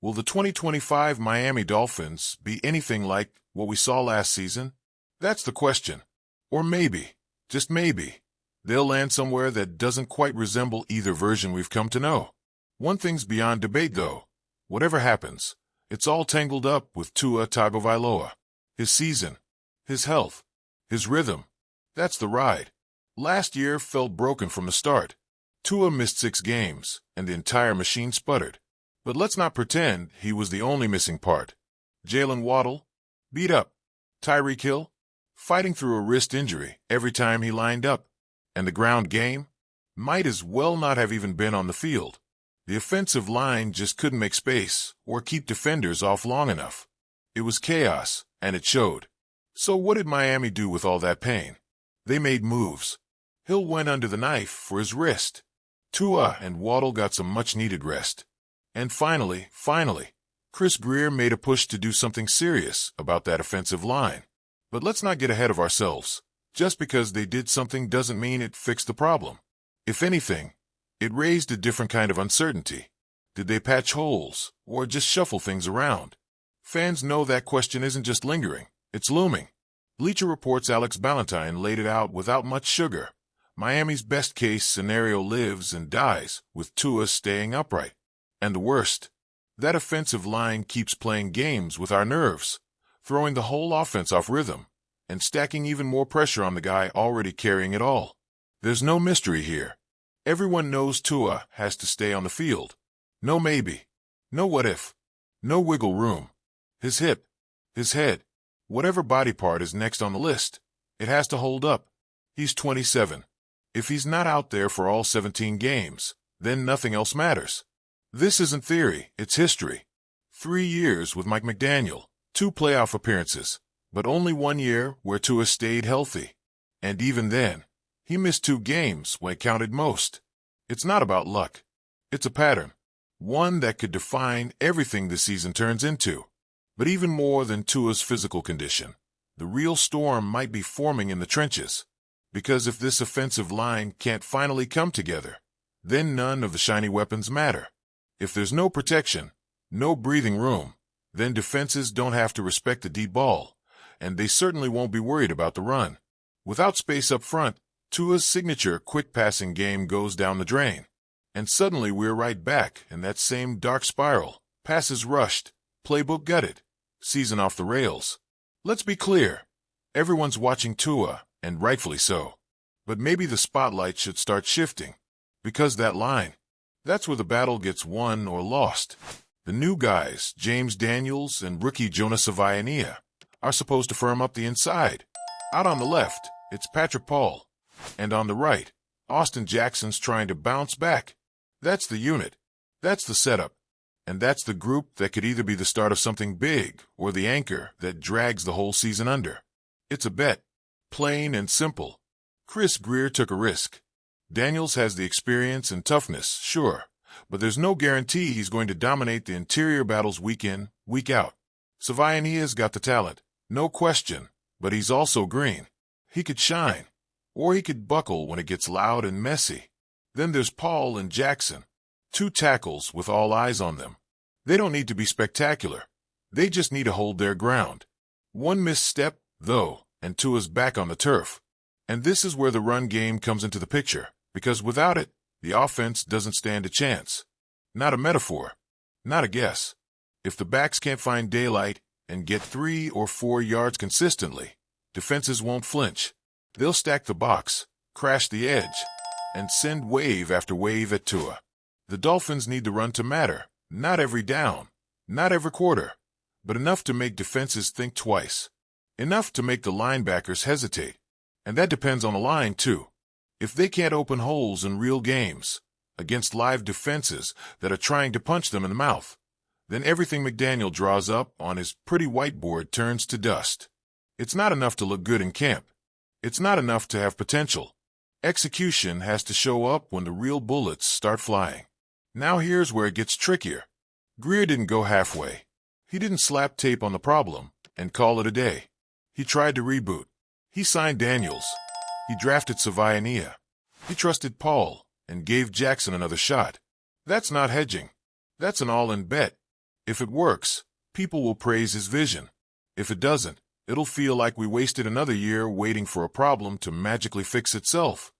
Will the 2025 Miami Dolphins be anything like what we saw last season? That's the question. Or maybe, just maybe, they'll land somewhere that doesn't quite resemble either version we've come to know. One thing's beyond debate, though. Whatever happens, it's all tangled up with Tua Tagovailoa. His season, his health, his rhythm. That's the ride. Last year felt broken from the start. Tua missed 6 games, and the entire machine sputtered. But let's not pretend he was the only missing part. Jalen Waddle, beat up. Tyreek Hill, fighting through a wrist injury every time he lined up. And the ground game might as well not have even been on the field. The offensive line just couldn't make space or keep defenders off long enough. It was chaos, and it showed. So what did Miami do with all that pain? They made moves. Hill went under the knife for his wrist. Tua and Waddle got some much-needed rest. And finally, Chris Grier made a push to do something serious about that offensive line. But let's not get ahead of ourselves. Just because they did something doesn't mean it fixed the problem. If anything, it raised a different kind of uncertainty. Did they patch holes, or just shuffle things around? Fans know that question isn't just lingering, it's looming. Bleacher Report's Alex Ballentine laid it out without much sugar. Miami's best-case scenario lives and dies with Tua staying upright. And the worst, that offensive line keeps playing games with our nerves, throwing the whole offense off rhythm, and stacking even more pressure on the guy already carrying it all. There's no mystery here. Everyone knows Tua has to stay on the field. No maybe. No what if. No wiggle room. His hip, his head, whatever body part is next on the list, it has to hold up. He's 27. If he's not out there for all 17 games, then nothing else matters. This isn't theory, it's history. 3 years with Mike McDaniel, 2 playoff appearances, but only 1 year where Tua stayed healthy. And even then, he missed 2 games when it counted most. It's not about luck. It's a pattern. One that could define everything the season turns into. But even more than Tua's physical condition, the real storm might be forming in the trenches. Because if this offensive line can't finally come together, then none of the shiny weapons matter. If there's no protection, no breathing room, then defenses don't have to respect the deep ball, and they certainly won't be worried about the run. Without space up front, Tua's signature quick-passing game goes down the drain. And suddenly we're right back in that same dark spiral. Passes rushed, playbook gutted, season off the rails. Let's be clear. Everyone's watching Tua, and rightfully so. But maybe the spotlight should start shifting. Because that line, that's where the battle gets won or lost. The new guys, James Daniels and rookie Jonah Savaiania, are supposed to firm up the inside. Out on the left, it's Patrick Paul. And on the right, Austin Jackson's trying to bounce back. That's the unit. That's the setup. And that's the group that could either be the start of something big or the anchor that drags the whole season under. It's a bet. Plain and simple. Chris Grier took a risk. Daniels has the experience and toughness, sure, but there's no guarantee he's going to dominate the interior battles week in, week out. Savaiania's got the talent, no question, but he's also green. He could shine, or he could buckle when it gets loud and messy. Then there's Paul and Jackson, 2 tackles with all eyes on them. They don't need to be spectacular. They just need to hold their ground. One misstep, though, and Tua's back on the turf. And this is where the run game comes into the picture, because without it, the offense doesn't stand a chance. Not a metaphor, not a guess. If the backs can't find daylight and get 3 or 4 yards consistently, defenses won't flinch. They'll stack the box, crash the edge, and send wave after wave at Tua. The Dolphins need the run to matter, not every down, not every quarter, but enough to make defenses think twice. Enough to make the linebackers hesitate. And that depends on the line, too. If they can't open holes in real games, against live defenses that are trying to punch them in the mouth, then everything McDaniel draws up on his pretty whiteboard turns to dust. It's not enough to look good in camp. It's not enough to have potential. Execution has to show up when the real bullets start flying. Now here's where it gets trickier. Grier didn't go halfway. He didn't slap tape on the problem and call it a day. He tried to reboot. He signed Daniels. He drafted Savaiania. He trusted Paul and gave Jackson another shot. That's not hedging. That's an all-in bet. If it works, people will praise his vision. If it doesn't, it'll feel like we wasted another year waiting for a problem to magically fix itself.